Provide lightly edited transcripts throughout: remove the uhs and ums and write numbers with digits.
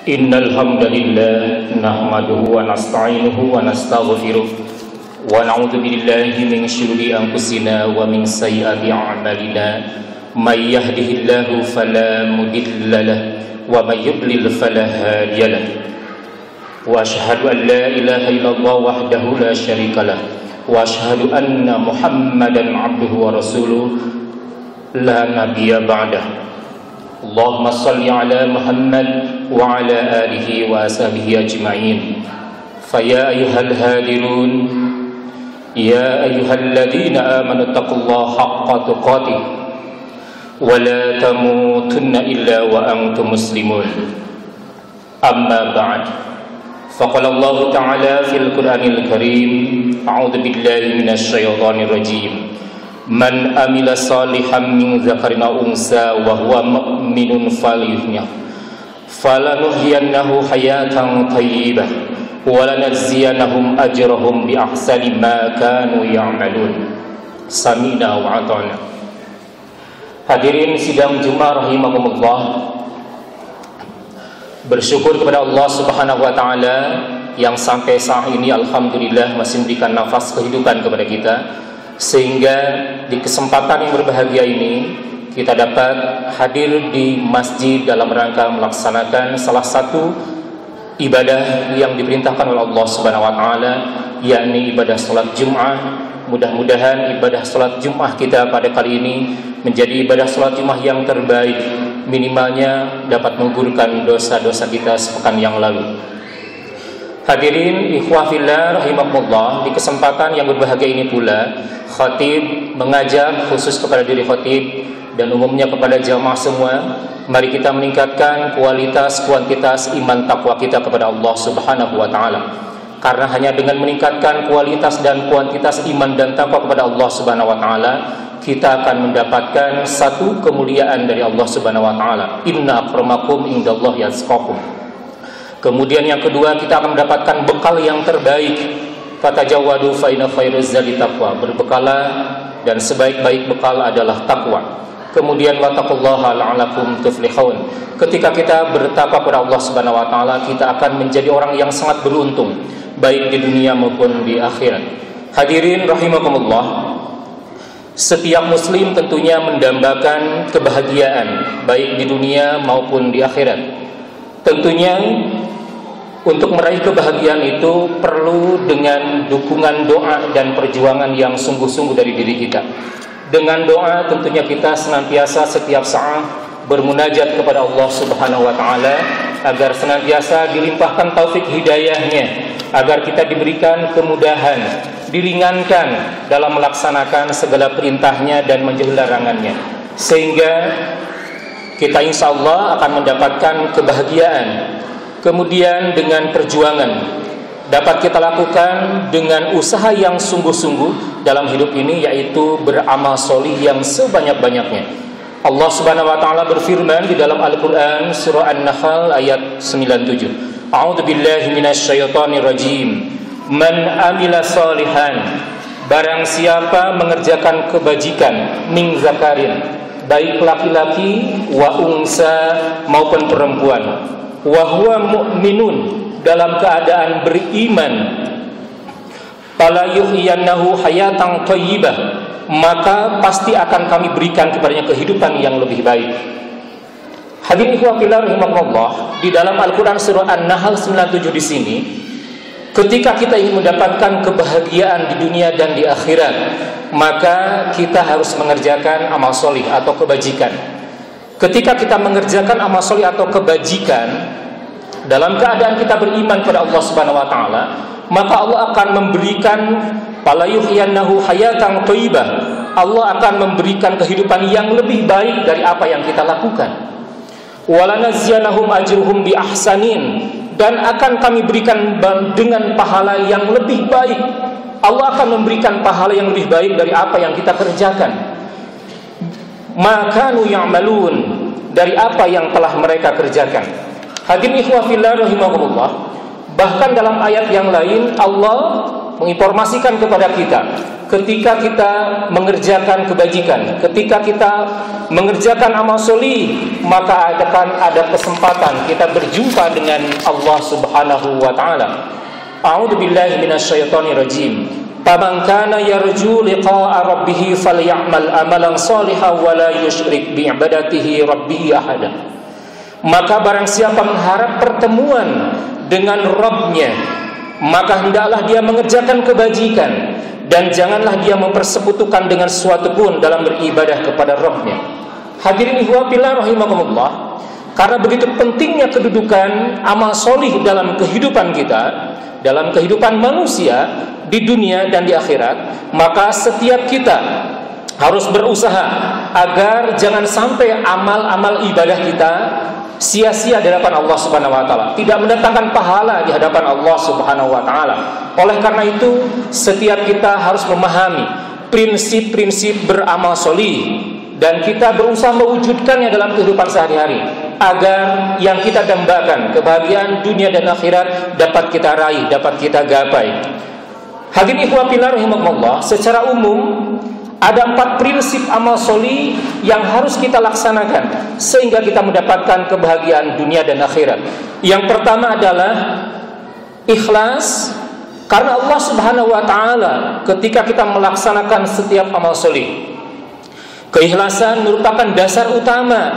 Innal hamdalillah nahmaduhu wa nasta'inuhu wa nastaghfiruh wa na'udzu billahi min shururi anfusina wa min sayyiati a'malina may yahdihillahu fala mudilla lahu wa may yudlil fala hadiya lahu wa asyhadu an la ilaha illallah wahdahu la syarika lahu wa asyhadu anna Muhammadan 'abduhu wa rasuluh la nabiyya ba'dahu. Allahumma salli ala Muhammad wa ala alihi wa ashabihi ajma'in. Faya ayyuhal hadirun, ya ayyuhalladzina amanu taqullaha haqqa tuqatih wa la tamutunna illa wa antum muslimun. Amma ba'd. Faqala Allah ta'ala fil Qur'anil Karim, a'udzu billahi minasy syaithanir rajim. Man amila salihan min dzakarin aw unsa wa huwa mu'minun falanuhyiyannahu hayatan thayyibah wa lanajziyannahum ajrahum bi ahsani ma kanu ya'malun. Sami'na wa ata'na. Hadirin sidang Jumat rahimakumullah, bersyukur kepada Allah Subhanahu wa taala yang sampai saat ini alhamdulillah masih memberikan nafas kehidupan kepada kita, sehingga di kesempatan yang berbahagia ini kita dapat hadir di masjid dalam rangka melaksanakan salah satu ibadah yang diperintahkan oleh Allah Subhanahu wa taala, yakni ibadah salat Jumat. Mudah-mudahan ibadah salat Jumat kita pada kali ini menjadi ibadah salat Jumat yang terbaik, minimalnya dapat menggugurkan dosa-dosa kita sepekan yang lalu. Hadirin ikhwah fillah rahimakumullah, di kesempatan yang berbahagia ini pula khatib mengajak khusus kepada diri khatib dan umumnya kepada jamaah semua, mari kita meningkatkan kualitas kuantitas iman takwa kita kepada Allah Subhanahu wa taala. Karena hanya dengan meningkatkan kualitas dan kuantitas iman dan takwa kepada Allah Subhanahu wa taala, kita akan mendapatkan satu kemuliaan dari Allah Subhanahu wa taala. Inna akramakum indallahi atqakum. Kemudian yang kedua, kita akan mendapatkan bekal yang terbaik. Fatajawwadu fa inna khairuz zadi taqwa. Berbekalah dan sebaik-baik bekal adalah takwa. Kemudian wattaqullaha la'allakum tuflihun. Ketika kita bertakwa kepada Allah Subhanahu wa taala, kita akan menjadi orang yang sangat beruntung baik di dunia maupun di akhirat. Hadirin rahimakumullah, setiap muslim tentunya mendambakan kebahagiaan baik di dunia maupun di akhirat. Tentunya untuk meraih kebahagiaan itu perlu dengan dukungan doa dan perjuangan yang sungguh-sungguh dari diri kita. Dengan doa tentunya kita senantiasa setiap saat bermunajat kepada Allah Subhanahu wa taala agar senantiasa dilimpahkan taufik hidayahnya, agar kita diberikan kemudahan, diringankan dalam melaksanakan segala perintahnya dan menjauhi larangannya, sehingga kita insya Allah akan mendapatkan kebahagiaan. Kemudian dengan perjuangan dapat kita lakukan dengan usaha yang sungguh-sungguh dalam hidup ini, yaitu beramal solih yang sebanyak-banyaknya. Allah Subhanahu wa taala berfirman di dalam Al-Qur'an surah An-Nahl ayat 97. A'udzu billahi minasyaitonir rajim. Man amila salihan, barang siapa mengerjakan kebajikan, min zakarin, baik laki-laki wa unsa maupun perempuan, wa huwa mu'minun, dalam keadaan beriman, fala yuhyiyannahu hayatan thayyibah, maka pasti akan kami berikan kepadanya kehidupan yang lebih baik. Hadirin ikhwah fillah rahimakumullah, di dalam Al-Qur'an surah An-Nahl 97 di sini, ketika kita ingin mendapatkan kebahagiaan di dunia dan di akhirat, maka kita harus mengerjakan amal solih atau kebajikan. Ketika kita mengerjakan amal solih atau kebajikan dalam keadaan kita beriman kepada Allah Subhanahu wa taala, maka Allah akan memberikan fala yuhyiyannahu hayatan thayyibah. Allah akan memberikan kehidupan yang lebih baik dari apa yang kita lakukan. Walanazziyanahum ajruhum bi ahsanin, dan akan kami berikan dengan pahala yang lebih baik. Allah akan memberikan pahala yang lebih baik dari apa yang kita kerjakan. Makanu ya'malun, dari apa yang telah mereka kerjakan. Hadirin ikhwah fillah rahimakumullah, bahkan dalam ayat yang lain Allah menginformasikan kepada kita ketika kita mengerjakan kebajikan, ketika kita mengerjakan amal solih, maka akan ada kesempatan kita berjumpa dengan Allah Subhanahu wa taala. A'udzu billahi minasyaitonir rajim. Faman kana yarju liqa'a rabbih falyamal amalan shalihan wa la yusyrik bi ibadatihi rabbih ahada. Maka barang siapa mengharap pertemuan dengan Rabb-Nya, maka hendaklah dia mengerjakan kebajikan dan janganlah dia mempersekutukan dengan sesuatu pun dalam beribadah kepada Rabb-Nya. Hadirin ikhwah fillah rahimakumullah, karena begitu pentingnya kedudukan amal solih dalam kehidupan kita, dalam kehidupan manusia di dunia dan di akhirat, maka setiap kita harus berusaha agar jangan sampai amal-amal ibadah kita sia-sia di hadapan Allah Subhanahu wa taala, tidak mendatangkan pahala di hadapan Allah Subhanahu wa taala. Oleh karena itu, setiap kita harus memahami prinsip-prinsip beramal solih dan kita berusaha mewujudkannya dalam kehidupan sehari-hari, agar yang kita dambakan, kebahagiaan dunia dan akhirat, dapat kita raih, dapat kita gapai. Hadirin ikhwah fillah rahimakumullah, secara umum ada 4 prinsip amal solih yang harus kita laksanakan sehingga kita mendapatkan kebahagiaan dunia dan akhirat. Yang pertama adalah ikhlas, karena Allah Subhanahu wa taala ketika kita melaksanakan setiap amal solih, keikhlasan merupakan dasar utama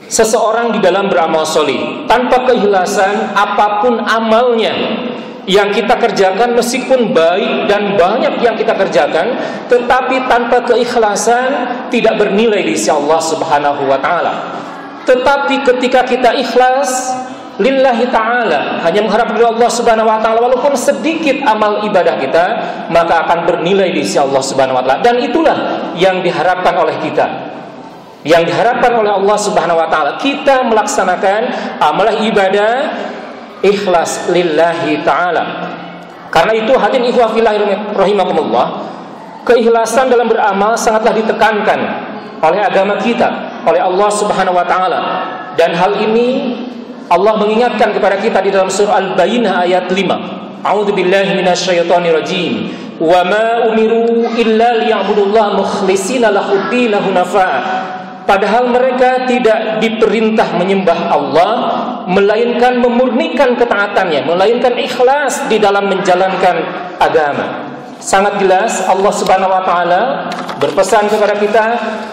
seseorang di dalam beramal solih. Tanpa keikhlasan, apapun amalnya yang kita kerjakan, meskipun baik dan banyak yang kita kerjakan, tetapi tanpa keikhlasan tidak bernilai di sisi Allah Subhanahu wa taala. Tetapi ketika kita ikhlas lillahi ta'ala, hanya mengharap dari Allah Subhanahu wa taala, walaupun sedikit amal ibadah kita, maka akan bernilai di sisi Allah Subhanahu wa taala. Dan itulah yang diharapkan oleh kita, yang diharapkan oleh Allah Subhanahu wa taala, kita melaksanakan amal ibadah ikhlas lillahi ta'ala. Karena itu hadirin ikhwah fillah rahimakumullah, keikhlasan dalam beramal sangatlah ditekankan oleh agama kita, oleh Allah Subhanahu wa taala. Dan hal ini Allah mengingatkan kepada kita di dalam surah Al-Bayyinah ayat 5. A'udzu billahi minasyaitonir rajim. Wa ma umiru illa liya'budullaha mukhlishina lahud-din hunafa. Padahal mereka tidak diperintah menyembah Allah, melainkan memurnikan ketaatannya, melainkan ikhlas di dalam menjalankan agama. Sangat jelas Allah Subhanahu wa taala berpesan kepada kita,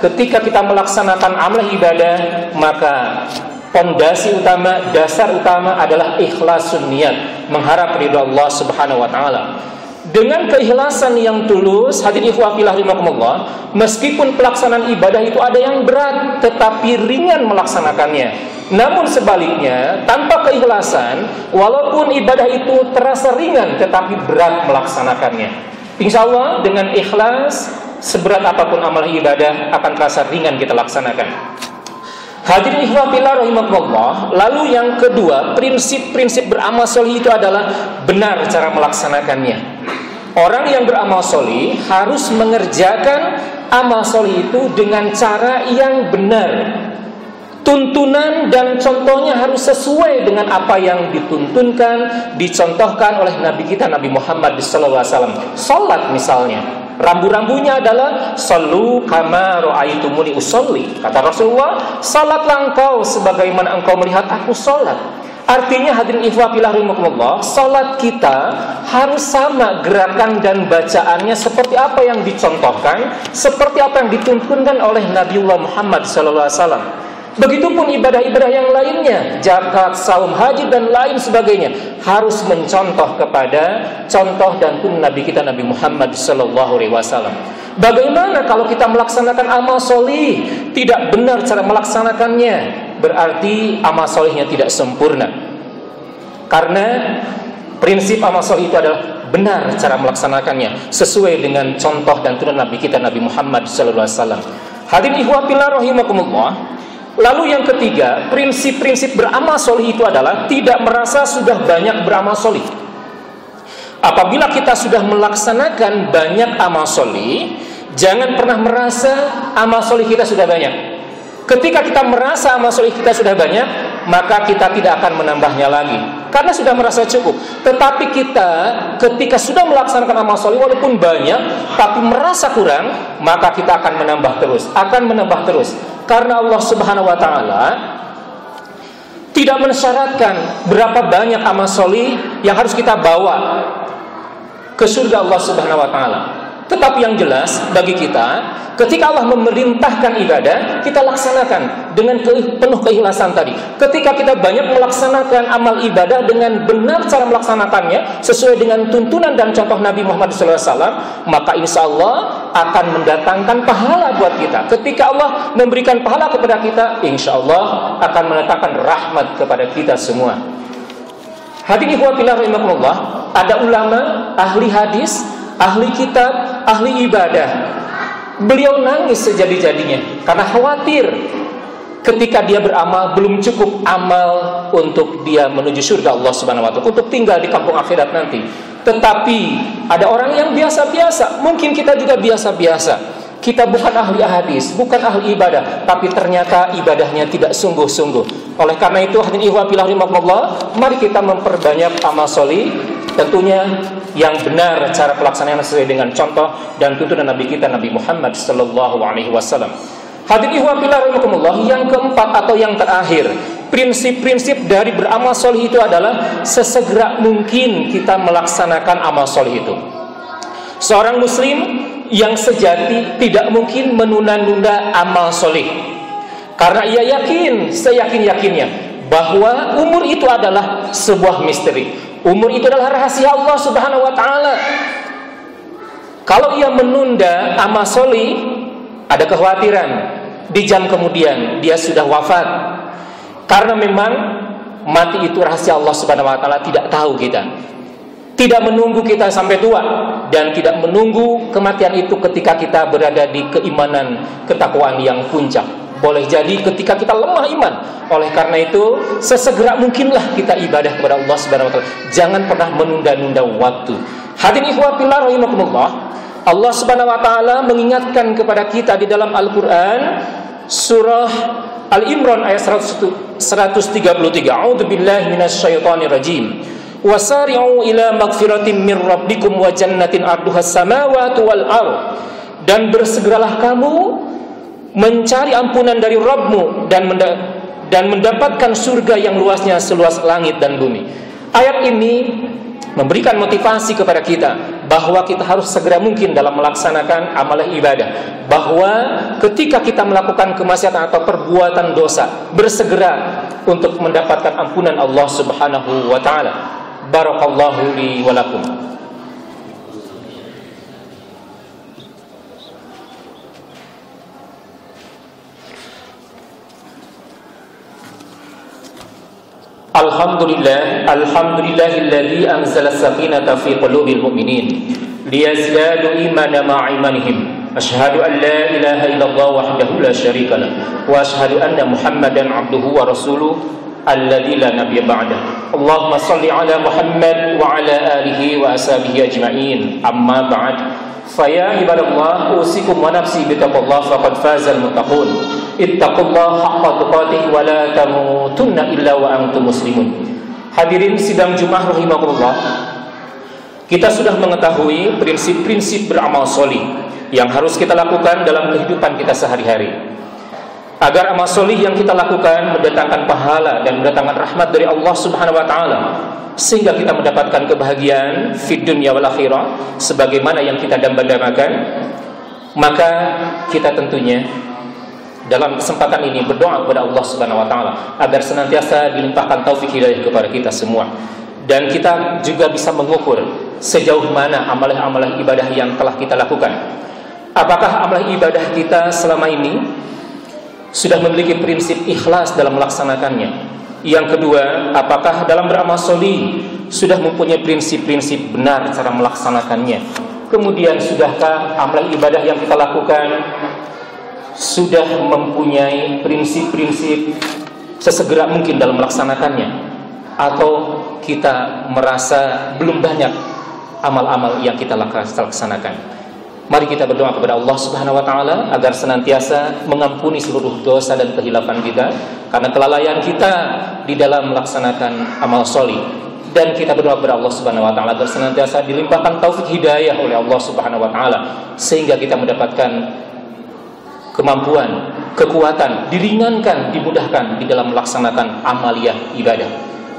ketika kita melaksanakan amal ibadah, maka pondasi utama, dasar utama adalah ikhlasun niat, mengharap ridha Allah Subhanahu wa taala. Dengan keikhlasan yang tulus, hadirin ikhwah fillah rahimakumullah, meskipun pelaksanaan ibadah itu ada yang berat, tetapi ringan melaksanakannya. Namun sebaliknya, tanpa keikhlasan, walaupun ibadah itu terasa ringan, tetapi berat melaksanakannya. Insya Allah dengan ikhlas, seberat apapun amal ibadah akan terasa ringan kita laksanakan. Hadirin ikhwah fillah rahimakumullah, lalu yang kedua, prinsip-prinsip beramal solih itu adalah benar cara melaksanakannya. Orang yang beramal solih harus mengerjakan amal solih itu dengan cara yang benar. Tuntunan dan contohnya harus sesuai dengan apa yang dituntunkan, dicontohkan oleh Nabi kita, Nabi Muhammad SAW. Salat misalnya, rambu-rambunya adalah sallu kama ra'aitumuni usolli. Kata Rasulullah, salatlah engkau sebagaimana engkau melihat aku salat. Artinya hadirin ikhwah fillah rahimakumullah, salat kita harus sama gerakan dan bacaannya seperti apa yang dicontohkan, seperti apa yang dituntunkan oleh Nabiullah Muhammad SAW. Begitupun ibadah-ibadah yang lainnya, zakat, saum, haji dan lain sebagainya, harus mencontoh kepada contoh dan tuntunan Nabi kita, Nabi Muhammad SAW. Bagaimana kalau kita melaksanakan amal solih tidak benar cara melaksanakannya? Berarti amal solihnya tidak sempurna. Karena prinsip amal solih itu adalah benar cara melaksanakannya sesuai dengan contoh dan tuntunan Nabi kita, Nabi Muhammad SAW. Hadirin ikhwah fillah rahimakumullah. Lalu yang ketiga, prinsip-prinsip beramal solih itu adalah tidak merasa sudah banyak beramal solih. Apabila kita sudah melaksanakan banyak amal solih, jangan pernah merasa amal solih kita sudah banyak. Ketika kita merasa amal solih kita sudah banyak, maka kita tidak akan menambahnya lagi. karena sudah merasa cukup. Tetapi kita ketika sudah melaksanakan amal soleh walaupun banyak tapi merasa kurang, maka kita akan menambah terus, karena Allah Subhanahu wa taala tidak mensyaratkan berapa banyak amal soleh yang harus kita bawa ke surga Allah Subhanahu wa taala. Tetapi yang jelas bagi kita, ketika Allah memerintahkan ibadah, kita laksanakan dengan penuh keikhlasan tadi. Ketika kita banyak melaksanakan amal ibadah dengan benar cara melaksanakannya sesuai dengan tuntunan dan contoh Nabi Muhammad SAW, maka insya Allah akan mendatangkan pahala buat kita. Ketika Allah memberikan pahala kepada kita, insya Allah akan mendatangkan rahmat kepada kita semua. Hadirin ikhwah fillah rahimakumullah, ada ulama, ahli hadis, ahli kitab, ahli ibadah. Beliau nangis sejadi-jadinya karena khawatir ketika dia beramal belum cukup amal untuk dia menuju surga Allah Subhanahu wa taala, untuk tinggal di kampung akhirat nanti. Tetapi ada orang yang biasa-biasa, mungkin kita juga biasa-biasa. Kita bukan ahli hadis, bukan ahli ibadah, tapi ternyata ibadahnya tidak sungguh-sungguh. Oleh karena itu, hadirin ikhwah fillah rahimakumullah, mari kita memperbanyak amal sholih, tentunya yang benar cara pelaksanaan sesuai dengan contoh dan tuntunan Nabi kita Nabi Muhammad sallallahu alaihi wasallam. Hadirin ikhwah fillah rahimakumullah, yang keempat atau yang terakhir, prinsip-prinsip dari beramal sholih itu adalah sesegera mungkin kita melaksanakan amal sholih itu. Seorang muslim yang sejati tidak mungkin menunda-nunda amal soleh, karena ia yakin, seyakin-yakinnya bahwa umur itu adalah sebuah misteri. Umur itu adalah rahasia Allah Subhanahu wa taala. Kalau ia menunda amal soleh, ada kekhawatiran di jam kemudian dia sudah wafat, karena memang mati itu rahasia Allah Subhanahu wa taala, tidak tahu kita. Tidak menunggu kita sampai tua, dan tidak menunggu kematian itu ketika kita berada di keimanan, ketakwaan yang puncak. Boleh jadi ketika kita lemah iman. Oleh karena itu, sesegera mungkinlah kita ibadah kepada Allah Subhanahu wa taala. Jangan pernah menunda-nunda waktu. Hadirin ikhwah fillah rahimakumullah, Allah Subhanahu wa taala mengingatkan kepada kita di dalam Al-Qur'an surah Al-Imran ayat 133. A'udzubillahi minasyaitonir rajim. Wasari'u ila magfiratin min rabbikum wa jannatin arduhas samawati wal ardh. Dan bersegeralah kamu mencari ampunan dari Rabbmu dan mendapatkan surga yang luasnya seluas langit dan bumi. Ayat ini memberikan motivasi kepada kita bahwa kita harus segera mungkin dalam melaksanakan amalan ibadah, bahwa ketika kita melakukan kemaksiatan atau perbuatan dosa, bersegera untuk mendapatkan ampunan Allah Subhanahu wa taala. Barakallahu li wa lakum. Alhamdulillahilladzi anzala as-sakinata fi qulubil mu'minin liyazdadu imanan ma'a imanihim. Asyhadu an la ilaha illallah wahdahu la syarika lah wa asyhadu anna Muhammadan 'abduhu wa rasuluhu alladzi la nabiyya ba'da. Allahumma shalli ala Muhammad wa ala alihi wa ashabihi ajma'in. Amma ba'd. Fa ya ibadallah, usikum wa nafsi bittaqwallah faqad fazal muttaqun. Ittaqullaha haqqa tuqatih wa la tamutunna illa wa antum muslimun. Hadirin sidang Jumat rahimakumullah, kita sudah mengetahui prinsip-prinsip beramal sholih yang harus kita lakukan dalam kehidupan kita sehari-hari, agar amal solih yang kita lakukan mendatangkan pahala dan mendatangkan rahmat dari Allah Subhanahu wa taala, sehingga kita mendapatkan kebahagiaan fid dunya wal akhirah sebagaimana yang kita dambakan. Maka kita tentunya dalam kesempatan ini berdoa kepada Allah Subhanahu wa taala agar senantiasa dilimpahkan taufik hidayah kepada kita semua, dan kita juga bisa mengukur sejauh mana amalan-amalan ibadah yang telah kita lakukan. Apakah amalan ibadah kita selama ini sudah memiliki prinsip ikhlas dalam melaksanakannya? Yang kedua, apakah dalam beramal sholih sudah mempunyai prinsip-prinsip benar cara melaksanakannya? Kemudian, sudahkah amalan ibadah yang kita lakukan sudah mempunyai prinsip-prinsip sesegera mungkin dalam melaksanakannya? Atau kita merasa belum banyak amal-amal yang kita laksanakan? Mari kita berdoa kepada Allah Subhanahu wa taala agar senantiasa mengampuni seluruh dosa dan kehilafan kita karena kelalaian kita di dalam melaksanakan amal sholih. Dan kita berdoa kepada Allah Subhanahu wa taala agar senantiasa dilimpahkan taufik hidayah oleh Allah Subhanahu wa taala sehingga kita mendapatkan kemampuan, kekuatan, diringankan, dimudahkan di dalam melaksanakan amaliyah ibadah.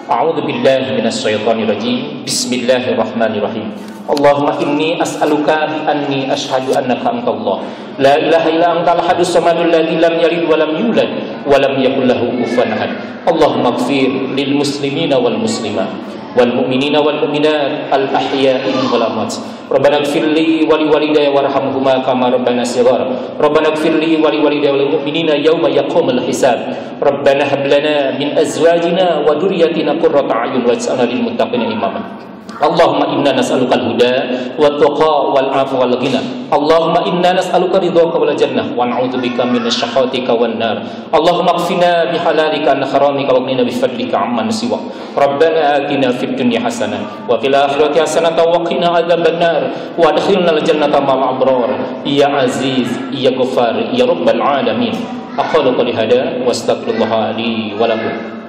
A'udzu billahi minasyaitonir rajim. Bismillahirrahmanirrahim. Allahumma inni as'aluka bi anni asyhadu annaka antallah la ilaha illa antal ahadus samadul ladzi lam yalid wa lam yulad wa lam yakul lahu kufuwan ahad. Allahumma ighfir lil muslimina wal muslimat wal mu'minina wal mu'minat al ahya'i wal amwat. Rabbana ighfir li wa li walidayya warhamhuma kama rabbana shighara. Rabbana ighfir li wa li walidayya wal mu'minina yawma yaqumul hisab. Rabbana hab lana min azwajina wa dhurriyyatina qurrata a'yun waj'alna lil muttaqina imama. Allahumma inna nas'aluka al-huda wat-tuqa wal-'afwa wal-ghina. Allahumma inna nas'aluka ridhaka wal jannah wa na'udzubika min syakhatika wan nar. Allahumma qfina bihalalika an haramika wa qina bi fadlika amman siwa. Rabbana atina fid dunya hasanah wa fil akhirati hasanah wa qina adzaban nar wa adkhilna al-jannata ma'al abrar. Ya aziz, ya ghafar, ya rabbal alamin. Aqulu qali hada wa astaghfirullah li wa lakum.